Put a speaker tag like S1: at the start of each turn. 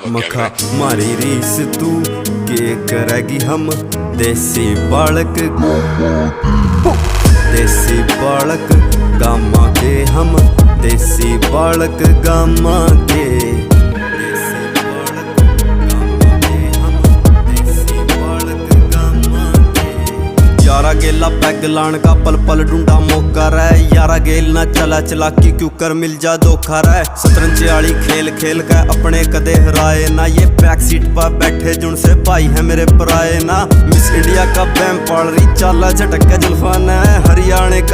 S1: मखा मारी रीस तू के करेगी हम देसी बालक गामा के हम देसी बालक गामा के यारा गेला पैग लान का पल पल ढूंढा मौका रहे यारा गेल ना चला चलाकी क्यों कर मिल जा धोखा रहे शतरंज वाली खेल खेल के अपने कदे हराए ना ये बैक सीट पर बैठे जुन से भाई है मेरे पराए ना मिस इंडिया का बैम पाल रही चाला झटक के जुल्फान है हरियाणा का